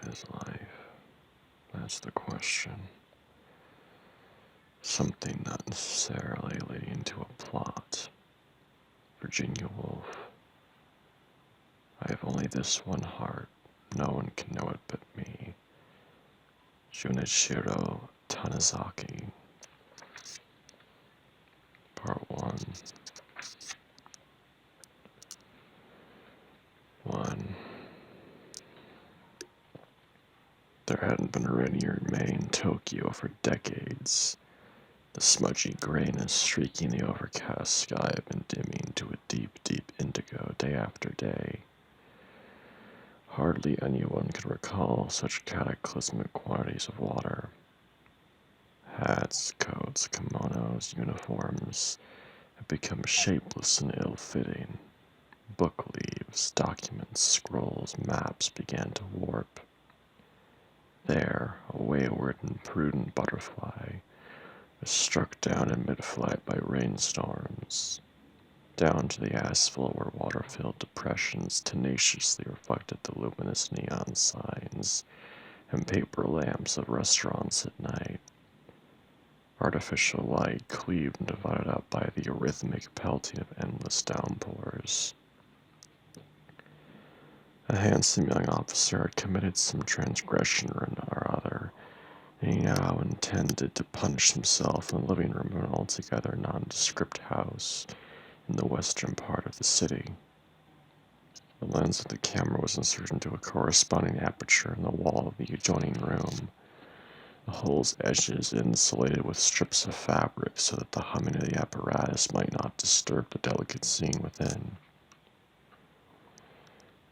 his life? That's the question. Something not necessarily leading to a plot. Virginia Woolf. I have only this one heart. No one can know it but me. Junichiro Tanizaki. Part 1. 1. There hadn't been a rainier May in Tokyo for decades. The smudgy grayness streaking the overcast sky had been dimming to a deep, deep indigo day after day. Hardly anyone could recall such cataclysmic quantities of water. Hats, coats, kimonos, uniforms had become shapeless and ill-fitting. Book leaves, documents, scrolls, maps began to warp. There, a wayward and prudent butterfly was struck down in mid-flight by rainstorms. Down to the asphalt where water-filled depressions tenaciously reflected the luminous neon signs and paper lamps of restaurants at night. Artificial light cleaved and divided up by the rhythmic pelting of endless downpours. A handsome young officer had committed some transgression or other, and he now intended to punish himself in the living room of an altogether nondescript house in the western part of the city. The lens of the camera was inserted into a corresponding aperture in the wall of the adjoining room, the hole's edges insulated with strips of fabric so that the humming of the apparatus might not disturb the delicate scene within.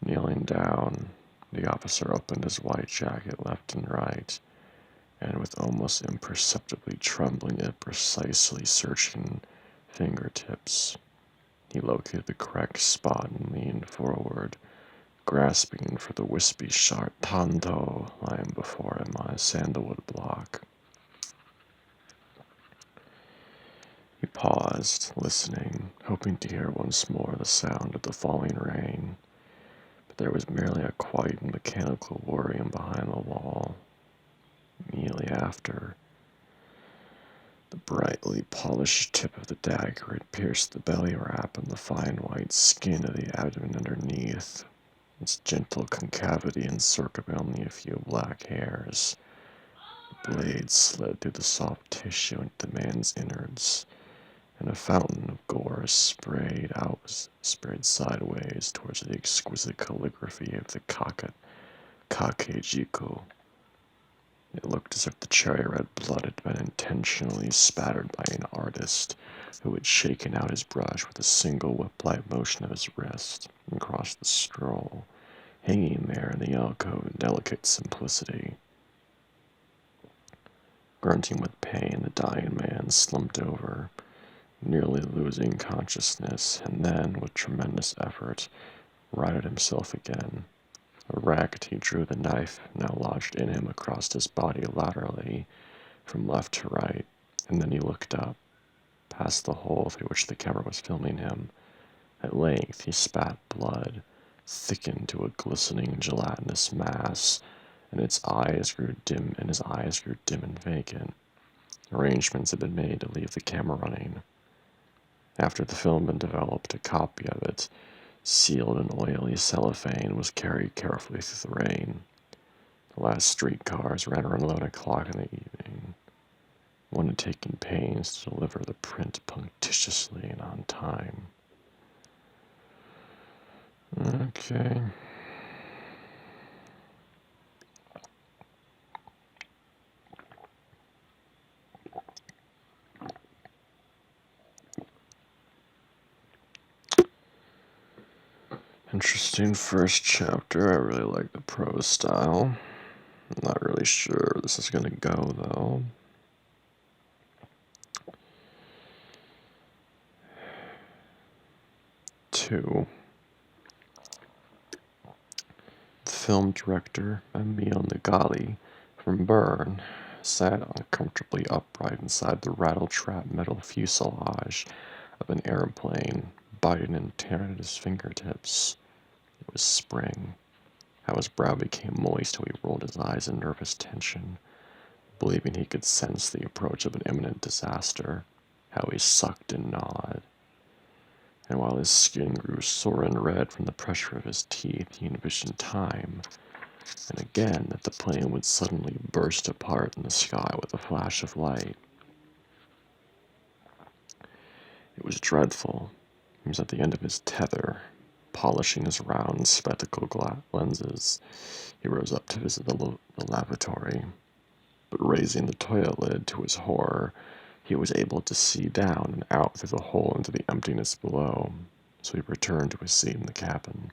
Kneeling down, the officer opened his white jacket left and right, and with almost imperceptibly trembling yet precisely searching fingertips, he located the correct spot and leaned forward, grasping for the wispy sharp tanto lying before him on a sandalwood block. He paused, listening, hoping to hear once more the sound of the falling rain, but there was merely a quiet and mechanical whirring behind the wall. Immediately after, the brightly polished tip of the dagger had pierced the belly wrap and the fine white skin of the abdomen underneath, its gentle concavity encircled by only a few black hairs. The blade slid through the soft tissue into the man's innards, and a fountain of gore sprayed sideways towards the exquisite calligraphy of the Kakejiku. It looked as if the cherry red blood had been intentionally spattered by an artist who had shaken out his brush with a single whip-like motion of his wrist and crossed the scroll, hanging there in the alcove in delicate simplicity. Grunting with pain, the dying man slumped over, nearly losing consciousness, and then, with tremendous effort, righted himself again. Erect, he drew the knife, now lodged in him, across his body laterally, from left to right, and then he looked up, past the hole through which the camera was filming him. At length he spat blood, thickened to a glistening gelatinous mass, and his eyes grew dim and vacant. Arrangements had been made to leave the camera running. After the film had been developed, a copy of it, sealed in oily cellophane, was carried carefully through the rain. The last streetcars ran around 11 o'clock in the evening. One had taken pains to deliver the print punctiliously and on time. Okay. Interesting first chapter. I really like the prose style. I'm not really sure where this is going to go, though. Two. The film director, Emil Nagali, from Bern, sat uncomfortably upright inside the rattle-trap metal fuselage of an airplane, biting and tearing at his fingertips. It was spring. how his brow became moist, how he rolled his eyes in nervous tension, believing he could sense the approach of an imminent disaster, how he sucked and gnawed. And while his skin grew sore and red from the pressure of his teeth, he envisioned time, and again that the plane would suddenly burst apart in the sky with a flash of light. It was dreadful. He was at the end of his tether, polishing his round spectacle lenses. He rose up to visit the lavatory, but raising the toilet lid to his horror, he was able to see down and out through the hole into the emptiness below, so he returned to his seat in the cabin,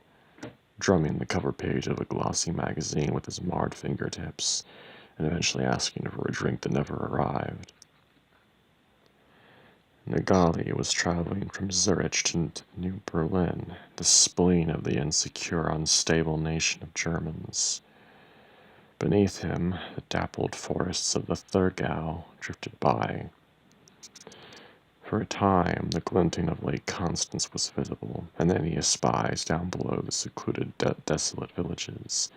drumming the cover page of a glossy magazine with his marred fingertips, and eventually asking for a drink that never arrived. Nagali was traveling from Zurich to New Berlin, the spleen of the insecure, unstable nation of Germans. Beneath him, the dappled forests of the Thurgau drifted by. For a time, the glinting of Lake Constance was visible, and then he espies down below the secluded, desolate villages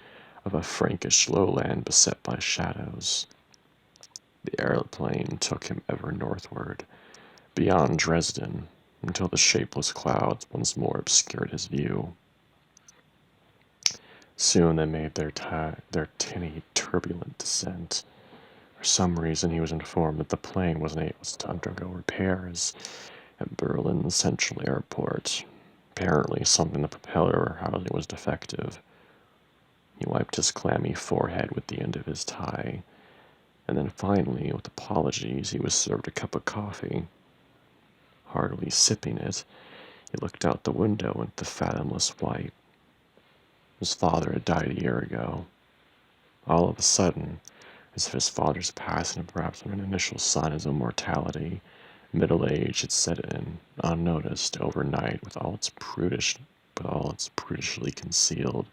of a Frankish lowland beset by shadows. The airplane took him ever northward, beyond Dresden, until the shapeless clouds once more obscured his view. Soon they made their tinny, turbulent descent. For some reason, he was informed that the plane wasn't able to undergo repairs at Berlin Central Airport. Apparently, something in the propeller housing was defective. He wiped his clammy forehead with the end of his tie, and then finally, with apologies, he was served a cup of coffee. Heartily sipping it, he looked out the window into the fathomless white. His father had died a year ago. All of a sudden, as if his father's passing and perhaps an initial sign of immortality, middle age had set in, unnoticed, overnight, with all its prudishly concealed,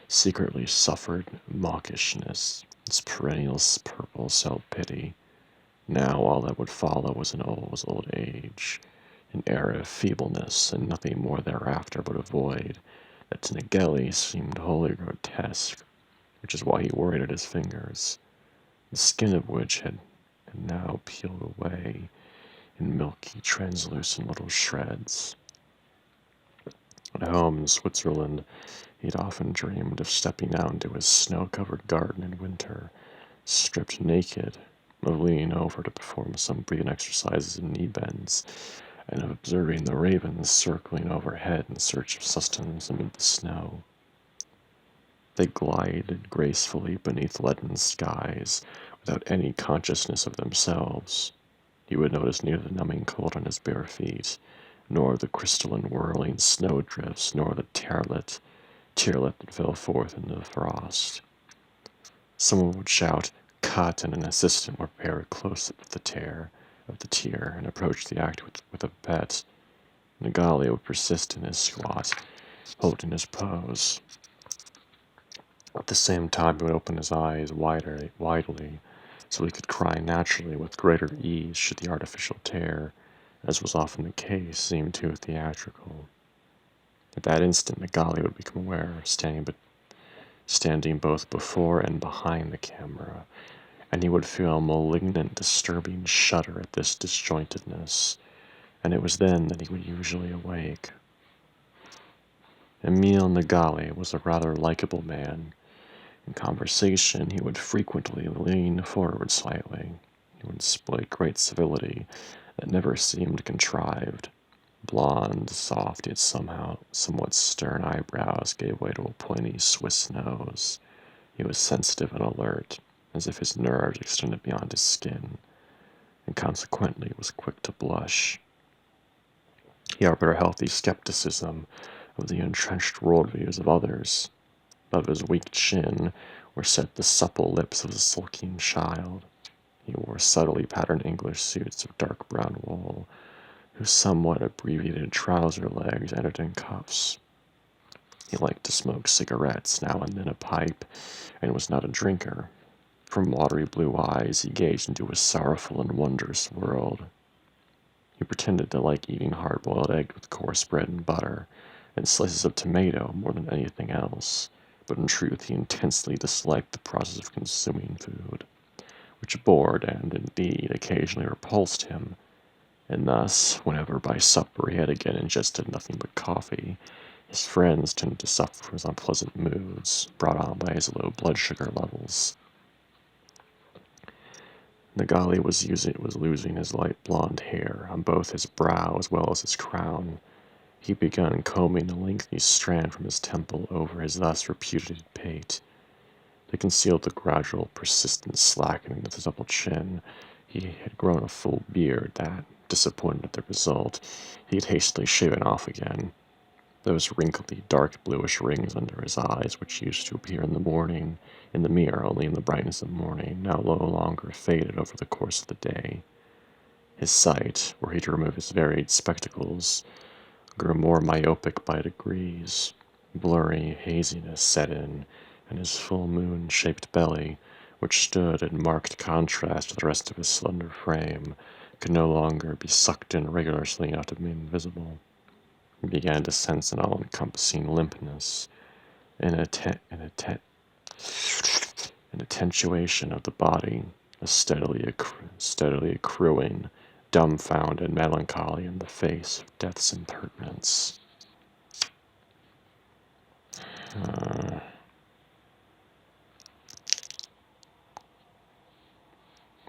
secretly suffered mawkishness, its perennial purple self-pity. Now all that would follow was old age, an era of feebleness, and nothing more thereafter but a void that to Nageli seemed wholly grotesque, which is why he worried at his fingers, the skin of which had now peeled away in milky, translucent little shreds. At home in Switzerland, he'd often dreamed of stepping out into his snow-covered garden in winter, stripped naked, of leaning over to perform some breathing exercises and knee bends, and of observing the ravens circling overhead in search of sustenance amid the snow. They glided gracefully beneath leaden skies, without any consciousness of themselves. He would notice neither the numbing cold on his bare feet, nor the crystalline whirling snowdrifts, nor the tearlet that fell forth into the frost. Someone would shout, "Cut," and an assistant would prepare close up the tear, and approach the act with a pipette. Nagali would persist in his squat, holding his pose. At the same time, he would open his eyes widely, so he could cry naturally with greater ease should the artificial tear, as was often the case, seem too theatrical. At that instant, Nagali would become aware, standing both before and behind the camera, and he would feel a malignant, disturbing shudder at this disjointedness, and it was then that he would usually awake. Emil Nagali was a rather likable man. In conversation, he would frequently lean forward slightly. He would display great civility that never seemed contrived. Blonde, soft, yet somewhat stern eyebrows gave way to a pointy Swiss nose. He was sensitive and alert, as if his nerves extended beyond his skin, and consequently was quick to blush. He harbored a healthy skepticism of the entrenched worldviews of others. Above his weak chin were set the supple lips of a sulking child. He wore subtly patterned English suits of dark brown wool, whose somewhat abbreviated trouser legs ended in cuffs. He liked to smoke cigarettes, now and then a pipe, and was not a drinker. From watery blue eyes he gazed into a sorrowful and wondrous world. He pretended to like eating hard-boiled eggs with coarse bread and butter, and slices of tomato more than anything else, but in truth he intensely disliked the process of consuming food, which bored and, indeed, occasionally repulsed him, and thus, whenever by supper he had again ingested nothing but coffee, his friends tended to suffer from his unpleasant moods, brought on by his low blood sugar levels. Nagali was losing his light blonde hair on both his brow as well as his crown. He began combing a lengthy strand from his temple over his thus repudiated pate. To conceal the gradual, persistent slackening of his double chin, he had grown a full beard that, disappointed at the result, he had hastily shaven off again. Those wrinkly, dark bluish rings under his eyes, which used to appear in the morning, in the mirror only in the brightness of morning, now no longer faded over the course of the day. His sight, were he to remove his varied spectacles, grew more myopic by degrees. Blurry haziness set in, and his full moon-shaped belly, which stood in marked contrast to the rest of his slender frame, could no longer be sucked in regularly enough to be invisible. He began to sense an all-encompassing limpness, an attenuation of the body, a steadily accruing, dumbfounded melancholy in the face of death's impertinence.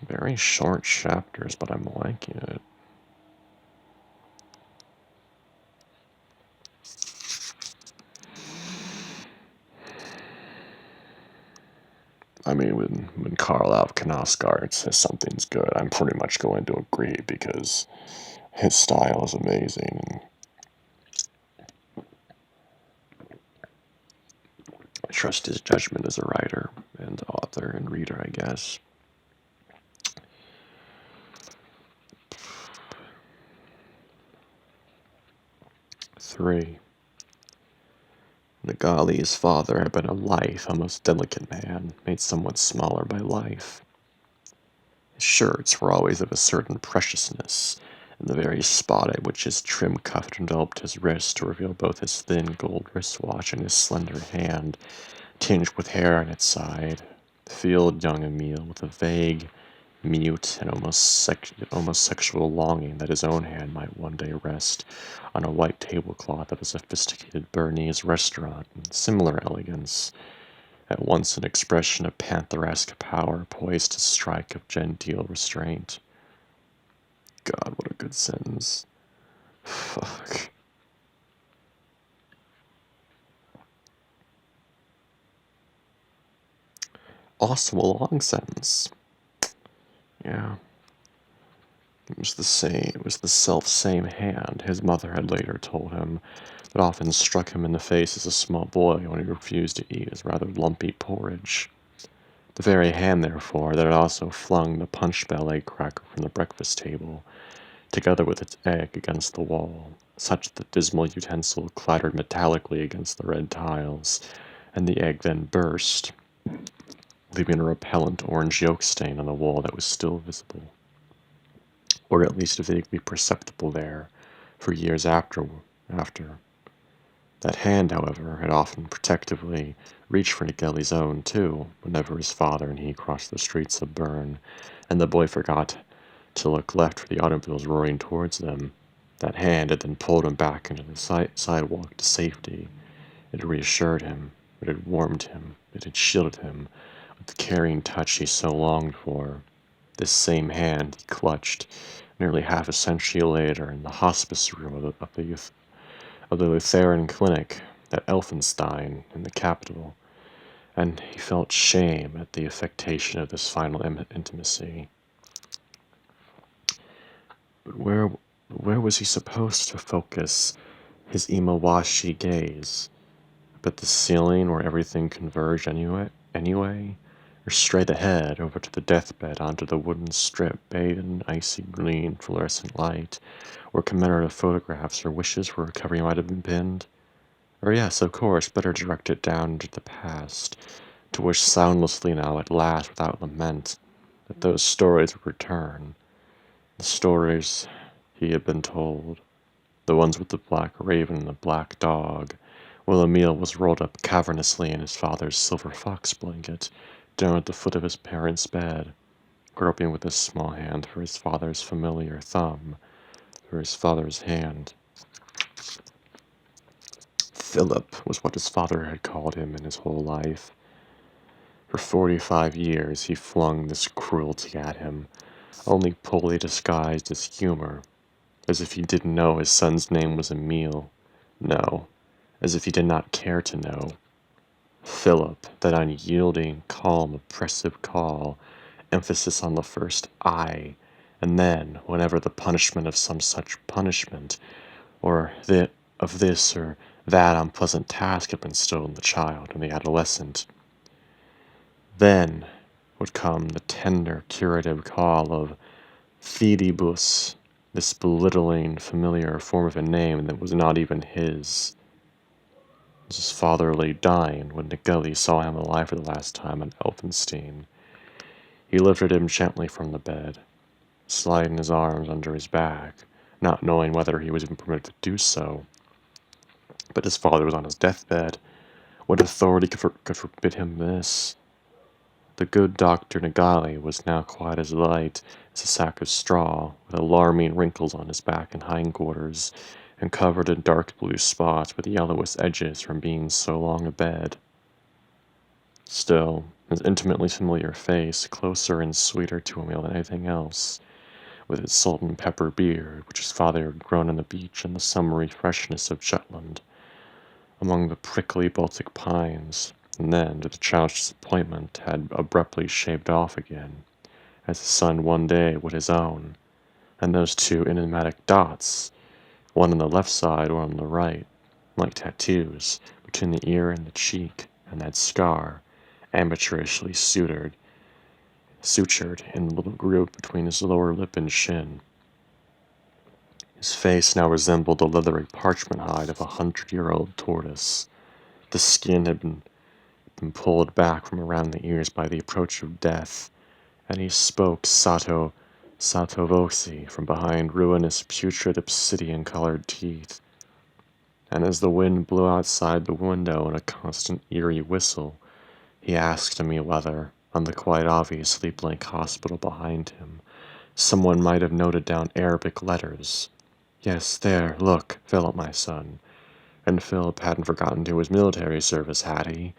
Very short chapters, but I'm liking it. I mean, when Karl Knausgaard says something's good, I'm pretty much going to agree because his style is amazing. I trust his judgment as a writer and author and reader, I guess. Three. Nagali's father had been a lithe, almost delicate man, made somewhat smaller by life. His shirts were always of a certain preciousness, and the very spot at which his trim cuff enveloped his wrist to reveal both his thin gold wristwatch and his slender hand, tinged with hair on its side, filled young Emile with a vague, mute, and almost sexual longing that his own hand might one day rest on a white tablecloth of a sophisticated Bernese restaurant in similar elegance, at once an expression of pantheresque power poised to strike of genteel restraint. God, what a good sentence. Fuck. Also a long sentence. Yeah. It was the self-same hand, his mother had later told him, that often struck him in the face as a small boy when he refused to eat his rather lumpy porridge. The very hand, therefore, that had also flung the punch-bell egg cracker from the breakfast table, together with its egg against the wall, such that the dismal utensil clattered metallically against the red tiles, and the egg then burst, leaving a repellent orange yolk stain on the wall that was still visible, or at least vaguely perceptible there, for years after. That hand, however, had often protectively reached for Nageli's own, too, whenever his father and he crossed the streets of Bern, and the boy forgot to look left for the automobiles roaring towards them. That hand had then pulled him back into the sidewalk to safety. It had reassured him. It had warmed him. It had shielded him with the caring touch he so longed for. This same hand he clutched nearly half a century later in the hospice room of the Lutheran clinic at Elfenstein in the capital, and he felt shame at the affectation of this final intimacy. But where was he supposed to focus his Imawashi gaze? Up at the ceiling where everything converged anyway? Or straight ahead over to the deathbed onto the wooden strip bathed in icy green fluorescent light, where commemorative photographs or wishes for recovery might have been pinned? Or yes, of course, better direct it down into the past, to wish soundlessly now at last without lament that those stories would return. The stories he had been told, the ones with the black raven and the black dog, while Emil was rolled up cavernously in his father's silver fox blanket, down at the foot of his parents' bed, groping with his small hand for his father's familiar thumb, for his father's hand. Philip was what his father had called him in his whole life. For 45 years he flung this cruelty at him, only poorly disguised as humor, as if he didn't know his son's name was Emil. No, as if he did not care to know. Philip, that unyielding, calm, oppressive call, emphasis on the first I, and then, whenever the punishment of some such punishment, or of this or that unpleasant task had been stowed on the child and the adolescent, then would come the tender, curative call of Fidibus, this belittling, familiar form of a name that was not even his. His father lay dying when Nageli saw him alive for the last time at Elfenstein. He lifted him gently from the bed, sliding his arms under his back, not knowing whether he was even permitted to do so. But his father was on his deathbed. What authority could forbid him this? The good Dr. Nagali was now quite as light as a sack of straw, with alarming wrinkles on his back and hindquarters, and covered in dark blue spots with yellowish edges from being so long abed. Still, his intimately familiar face, closer and sweeter to Emil than anything else, with its salt and pepper beard, which his father had grown on the beach in the summery freshness of Jutland, among the prickly Baltic pines, and then, to the child's disappointment, had abruptly shaved off again, as his son one day would his own, and those two enigmatic dots, one on the left side or on the right, like tattoos, between the ear and the cheek, and that scar, amateurishly sutured in the little groove between his lower lip and shin. His face now resembled the leathery parchment hide of 100-year-old tortoise. The skin had been pulled back from around the ears by the approach of death, and he spoke sotto voce from behind ruinous putrid obsidian-colored teeth. And as the wind blew outside the window in a constant eerie whistle, he asked me whether, on the quite obviously blank hospital behind him, someone might have noted down Arabic letters. Yes, there, look, Philip, my son. And Philip hadn't forgotten to his military service, had he?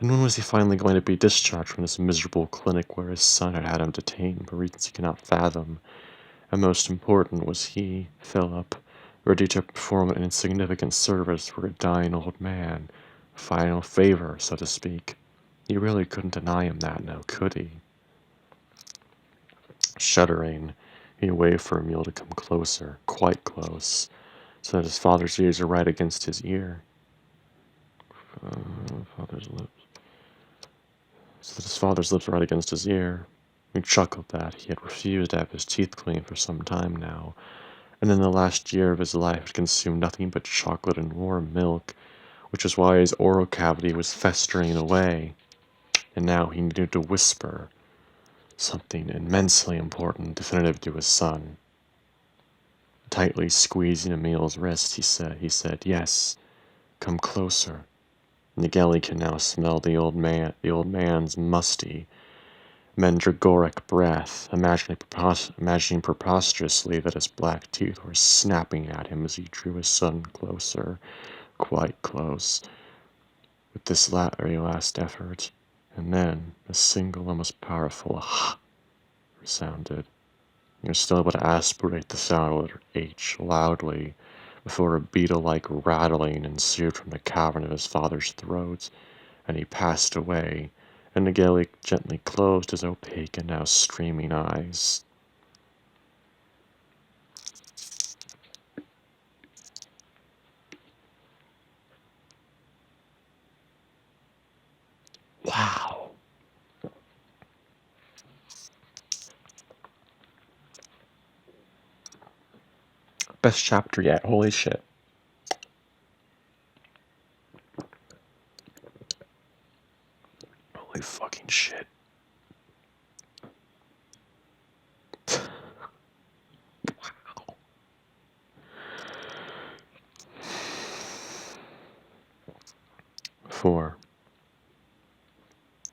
And when was he finally going to be discharged from this miserable clinic where his son had had him detained for reasons he could not fathom? And most important, was he, Philip, ready to perform an insignificant service for a dying old man? A final favor, so to speak. You really couldn't deny him that now, could he? Shuddering, he waved for Emil to come closer, quite close, so that his father's ears were right against his ear. Father's lips. So that his father's lips were right against his ear. He chuckled that he had refused to have his teeth cleaned for some time now, and in the last year of his life had consumed nothing but chocolate and warm milk, which was why his oral cavity was festering away, and now he needed to whisper something immensely important, definitive to his son. Tightly squeezing Emil's wrist, he said, yes, come closer. Nageli can now smell the old man's musty, mandragoric breath, imagining preposterously that his black teeth were snapping at him as he drew his son closer, quite close, with this very last effort. And then a single, almost powerful "ah" resounded. He was still able to aspirate the sound of the letter H loudly before a beetle-like rattling ensued from the cavern of his father's throat, and he passed away, and Nageli gently closed his opaque and now streaming eyes. Wow. Best chapter yet. Holy shit. Holy fucking shit. Wow.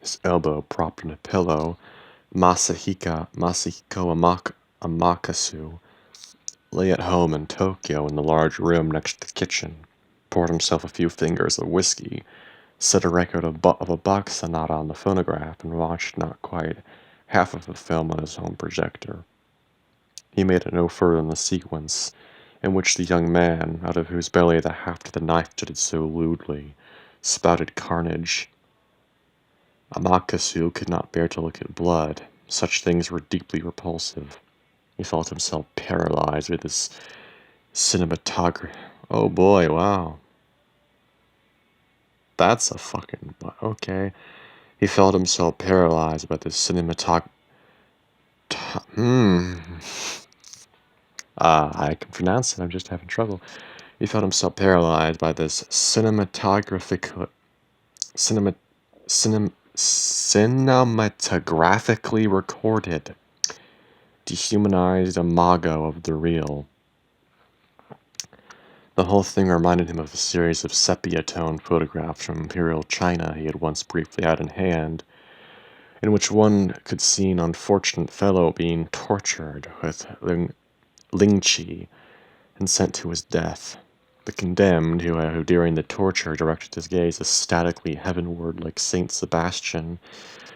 his elbow propped in a pillow, Masahiko Amakasu lay at home in Tokyo in the large room next to the kitchen, poured himself a few fingers of whiskey, set a record of a Bach sonata on the phonograph, and watched not quite half of the film on his home projector. He made it no further than the sequence in which the young man, out of whose belly the haft of the knife jutted so lewdly, spouted carnage. Amakasu could not bear to look at blood. Such things were deeply repulsive. He felt himself paralyzed with this cinematography. Oh boy, wow. That's a fucking... okay. He felt himself paralyzed by this cinematography. I can pronounce it, I'm just having trouble. He felt himself paralyzed by this cinematographically recorded, dehumanized imago of the real. The whole thing reminded him of a series of sepia-tone photographs from Imperial China he had once briefly had in hand, in which one could see an unfortunate fellow being tortured with lingchi and sent to his death. The condemned, who during the torture directed his gaze ecstatically heavenward like Saint Sebastian,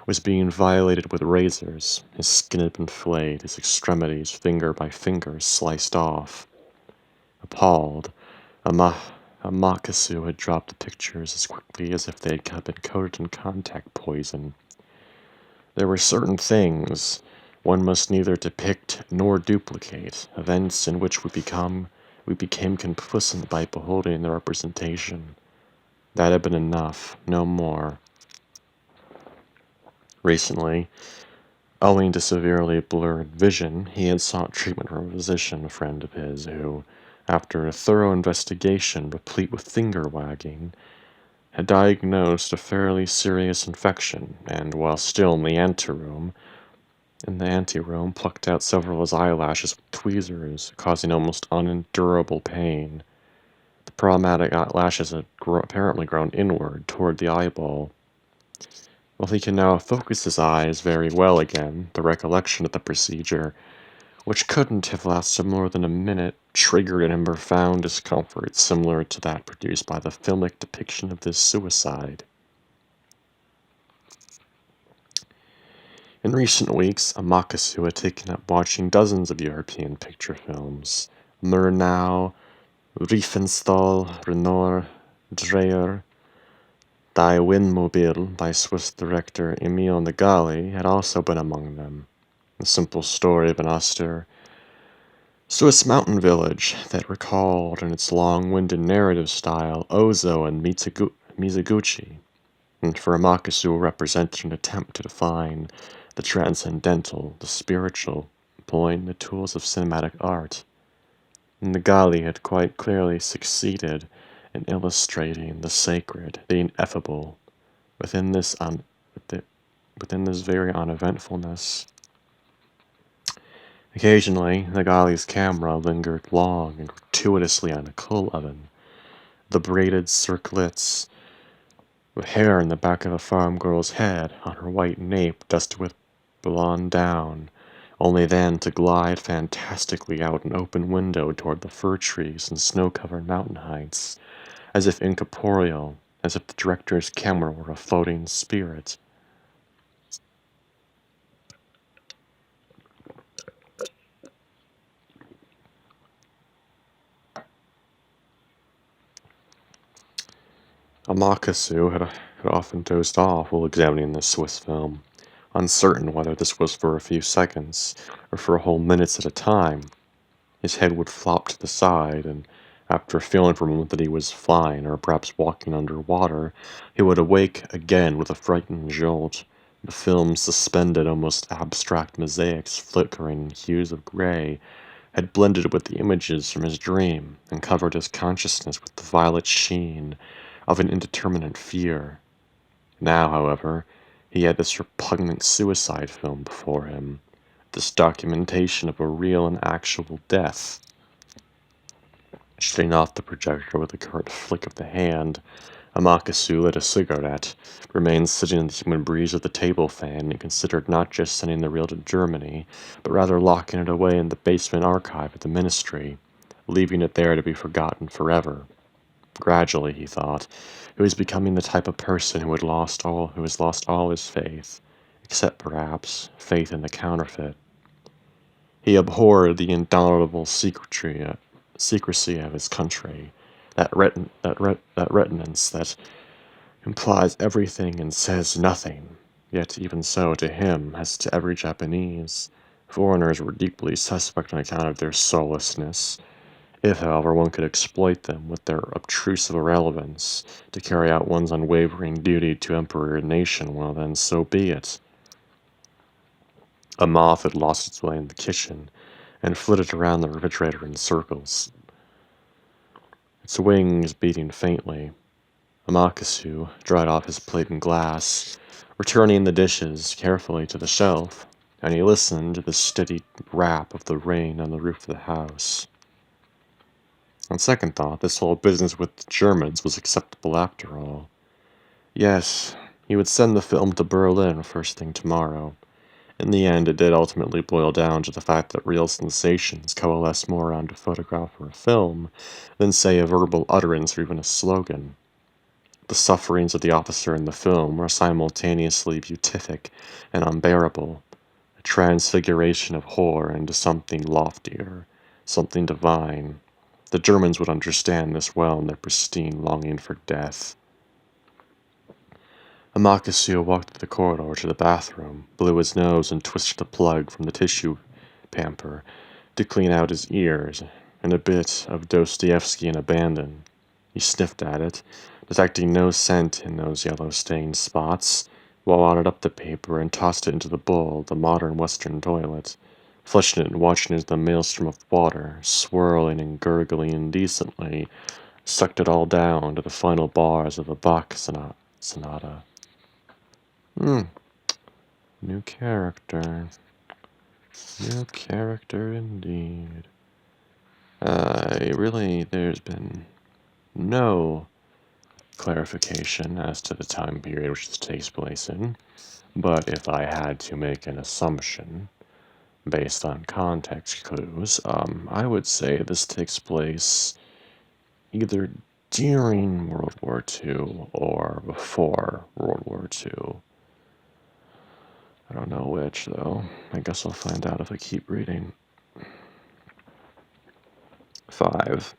was being violated with razors. His skin had been flayed, his extremities, finger by finger, sliced off. Appalled, Amakasu had dropped the pictures as quickly as if they had been coated in contact poison. There were certain things one must neither depict nor duplicate, events in which we became complicit by beholding the representation. That had been enough, no more. Recently, owing to severely blurred vision, he had sought treatment from a physician friend of his who, after a thorough investigation replete with finger-wagging, had diagnosed a fairly serious infection, and while still in the anteroom, plucked out several of his eyelashes with tweezers, causing almost unendurable pain. The problematic eyelashes had apparently grown inward toward the eyeball. While he can now focus his eyes very well again, the recollection of the procedure, which couldn't have lasted more than a minute, triggered in him profound discomfort similar to that produced by the filmic depiction of this suicide. In recent weeks, Amakasu had taken up watching dozens of European picture films. Murnau, Riefenstahl, Renoir, Dreyer, Die Windmobile by Swiss director Emile Nagali had also been among them. The simple story of an austere Swiss mountain village that recalled in its long-winded narrative style Ozo and Mizoguchi, and for Amakasu represented an attempt to define the transcendental, the spiritual, employing the tools of cinematic art. Nagali had quite clearly succeeded in illustrating the sacred, the ineffable, within this very uneventfulness. Occasionally, Nagali's camera lingered long and gratuitously on a coal oven. The braided circlets with hair in the back of a farm girl's head, on her white nape dusted with blonde down, only then to glide fantastically out an open window toward the fir trees and snow-covered mountain heights, as if incorporeal, as if the director's camera were a floating spirit. Amakasu had often dozed off while examining this Swiss film, uncertain whether this was for a few seconds or for whole minutes at a time. His head would flop to the side, and after feeling for a moment that he was flying or perhaps walking under water, he would awake again with a frightened jolt, the film suspended almost abstract mosaics flickering in hues of gray had blended with the images from his dream and covered his consciousness with the violet sheen of an indeterminate fear. Now, however, he had this repugnant suicide film before him, this documentation of a real and actual death. Shutting off the projector with a curt flick of the hand, Amakasu lit a cigarette, remained sitting in the humid breeze of the table fan, and considered not just sending the reel to Germany, but rather locking it away in the basement archive of the ministry, leaving it there to be forgotten forever. Gradually, he thought, he was becoming the type of person who has lost all his faith, except perhaps faith in the counterfeit. He abhorred the intolerable secrecy of his country, that reticence that implies everything and says nothing. Yet even so, to him, as to every Japanese, foreigners were deeply suspect on account of their soullessness. If, however, one could exploit them with their obtrusive irrelevance to carry out one's unwavering duty to emperor and nation, well then, so be it. A moth had lost its way in the kitchen and flitted around the refrigerator in circles, its wings beating faintly. Amakasu dried off his plate and glass, returning the dishes carefully to the shelf, and he listened to the steady rap of the rain on the roof of the house. On second thought, this whole business with the Germans was acceptable after all. Yes, he would send the film to Berlin first thing tomorrow. In the end, it did ultimately boil down to the fact that real sensations coalesce more around a photograph or a film than, say, a verbal utterance or even a slogan. The sufferings of the officer in the film were simultaneously beatific and unbearable, a transfiguration of horror into something loftier, something divine. The Germans would understand this well in their pristine longing for death. Amakasu walked through the corridor to the bathroom, blew his nose, and twisted the plug from the tissue pamper to clean out his ears, and a bit of Dostoevsky in abandon. He sniffed at it, detecting no scent in those yellow-stained spots, wadded up the paper and tossed it into the bowl of the modern Western toilet, flushing it and watching as the maelstrom of water, swirling and gurgling indecently, sucked it all down to the final bars of the Bach sonata. New character. New character indeed. There's been no clarification as to the time period which this takes place in, but if I had to make an assumption based on context clues, I would say this takes place either during World War II or before World War II. I don't know which, though. I guess I'll find out if I keep reading. 5.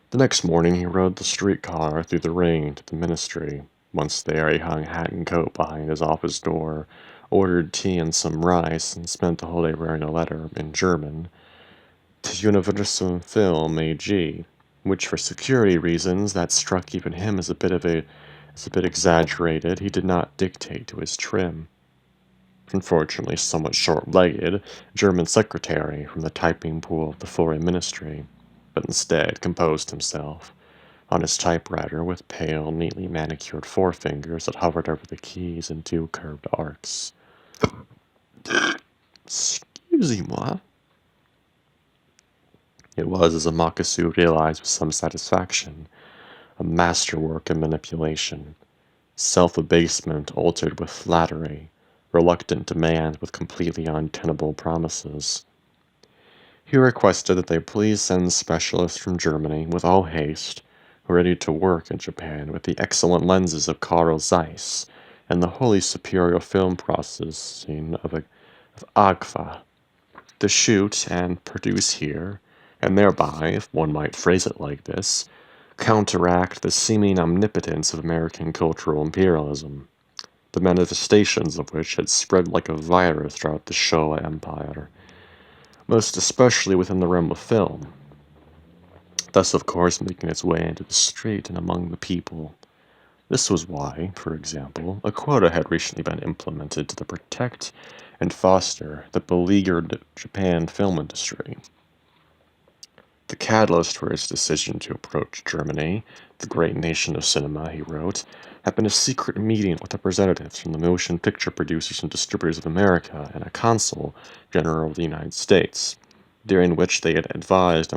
The next morning he rode the streetcar through the rain to the ministry. Once there, he hung hat and coat behind his office door, ordered tea and some rice, and spent the whole day writing a letter, in German, to Universum Film AG, which for security reasons that struck even him as a bit exaggerated, he did not dictate to his trim, unfortunately somewhat short-legged, German secretary from the typing pool of the Foreign Ministry, but instead composed himself on his typewriter with pale, neatly manicured forefingers that hovered over the keys in two curved arcs. Excusez-moi. It was, as Amakasu realized with some satisfaction, a masterwork in manipulation, self-abasement altered with flattery, reluctant demand with completely untenable promises. He requested that they please send specialists from Germany with all haste, ready to work in Japan with the excellent lenses of Carl Zeiss and the wholly superior film processing of Agfa, to shoot and produce here, and thereby, if one might phrase it like this, counteract the seeming omnipotence of American cultural imperialism, the manifestations of which had spread like a virus throughout the Showa Empire, most especially within the realm of film, thus of course making its way into the street and among the people. This was why, for example, a quota had recently been implemented to protect and foster the beleaguered Japan film industry. The catalyst for his decision to approach Germany, the great nation of cinema, he wrote, had been a secret meeting with representatives from the Motion Picture Producers and Distributors of America and a consul general of the United States, during which they had advised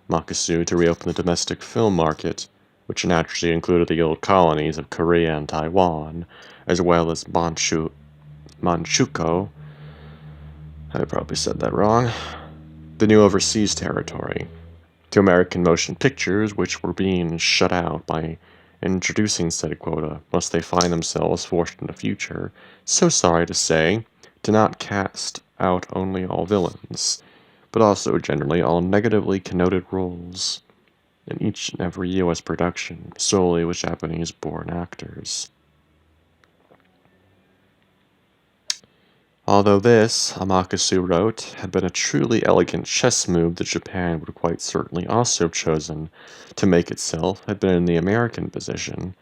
Makasu to reopen the domestic film market, which naturally included the old colonies of Korea and Taiwan, as well as Manchukuo, I probably said that wrong, the new overseas territory, to American motion pictures, which were being shut out by introducing said quota, lest they find themselves forced in the future, so sorry to say, to not cast out only all villains, but also generally all negatively connoted roles in each and every U.S. production, solely with Japanese-born actors. Although this, Amakasu wrote, had been a truly elegant chess move that Japan would quite certainly also have chosen to make itself had been in the American position,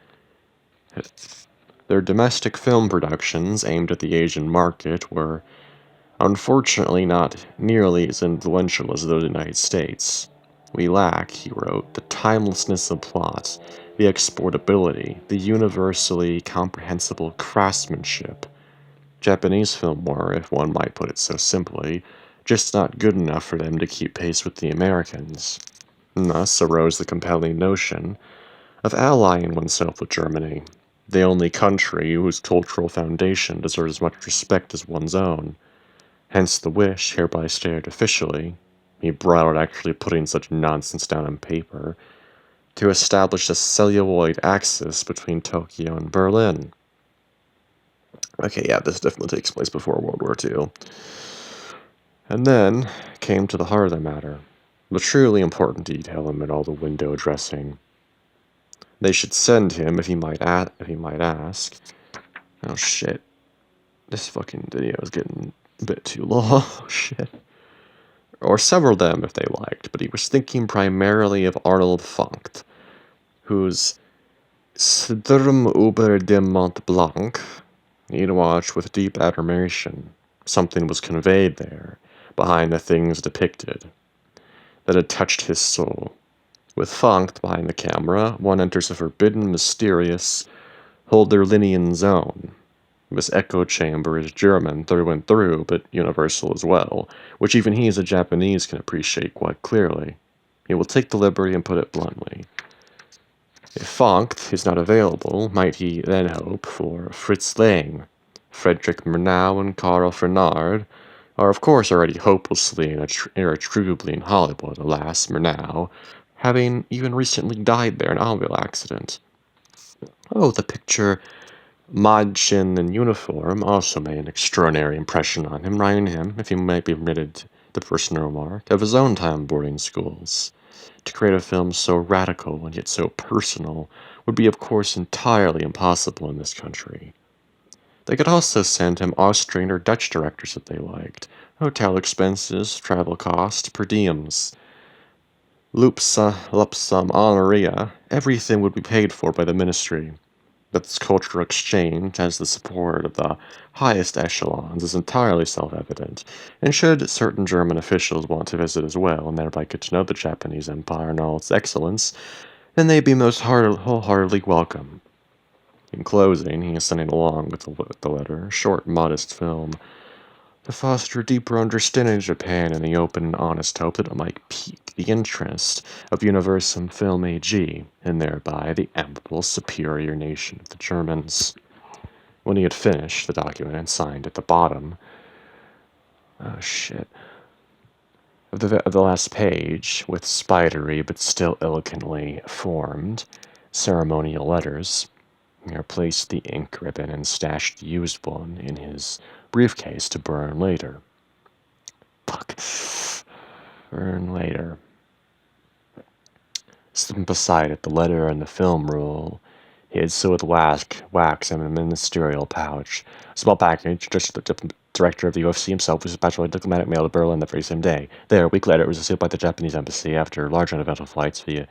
their domestic film productions aimed at the Asian market were unfortunately not nearly as influential as those of the United States. We lack, he wrote, the timelessness of plot, the exportability, the universally comprehensible craftsmanship. Japanese film were, if one might put it so simply, just not good enough for them to keep pace with the Americans. And thus arose the compelling notion of allying oneself with Germany, the only country whose cultural foundation deserves as much respect as one's own. Hence the wish, hereby stated officially, me proud actually putting such nonsense down on paper, to establish a celluloid axis between Tokyo and Berlin. Okay, yeah, this definitely takes place before World War II. And then came to the heart of the matter, the truly important detail amid all the window dressing. They should send him, if he might ask. Oh shit. This fucking video is getting a bit too long. Oh shit. Or several of them if they liked, but he was thinking primarily of Arnold Funkt, whose Sturm über dem Mont Blanc he'd watched with deep admiration. Something was conveyed there, behind the things depicted, that had touched his soul. With Funkt behind the camera, one enters a forbidden, mysterious, Holderlinian zone. This echo chamber is German through and through, but universal as well, which even he as a Japanese can appreciate quite clearly. He will take the liberty and put it bluntly. If Funkt is not available, might he then hope for Fritz Lang? Frederick Murnau and Karl Fernard are of course already hopelessly and irretrievably in Hollywood, alas, Murnau, having even recently died there in an automobile accident. Oh, the picture Madchen in uniform also made an extraordinary impression on him, reminding him, if he might be permitted the personal remark, of his own time boarding schools. To create a film so radical and yet so personal would be, of course, entirely impossible in this country. They could also send him Austrian or Dutch directors if they liked. Hotel expenses, travel costs, per diems, lupsum honoria, everything would be paid for by the ministry. That this cultural exchange has the support of the highest echelons is entirely self-evident, and should certain German officials want to visit as well, and thereby get to know the Japanese Empire and all its excellence, then they'd be most wholeheartedly welcome. In closing, he is sending along with the letter a short, modest film to foster a deeper understanding of Japan in the open and honest hope that it might pique the interest of Universum Film AG, and thereby the ample superior nation of the Germans. When he had finished the document and signed at the bottom, of the last page, with spidery but still elegantly formed ceremonial letters, he replaced the ink ribbon and stashed the used one in his briefcase to burn later. Fuck. Burn later. Slipping beside it, the letter and the film roll, hid so with wax in a ministerial pouch. A small package, addressed to the director of the UFC himself, was dispatched by diplomatic mail to Berlin the very same day. There, a week later, it was received by the Japanese embassy after large uneventful flights via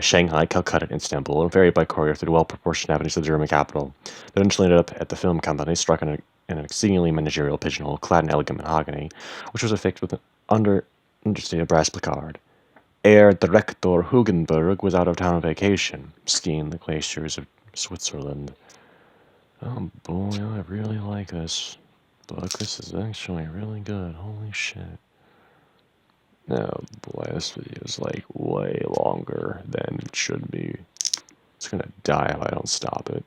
Shanghai, Calcutta, and Istanbul, and ferried by courier through the well-proportioned avenues of the German capital. It eventually ended up at the film company, struck in an exceedingly managerial pigeonhole, clad in elegant mahogany, which was affixed with an understated brass placard. Herr Director Hugenberg was out of town on vacation, skiing the glaciers of Switzerland. Oh boy, I really like this book. This is actually really good. Holy shit. Oh boy, this video is like way longer than it should be. It's gonna die if I don't stop it.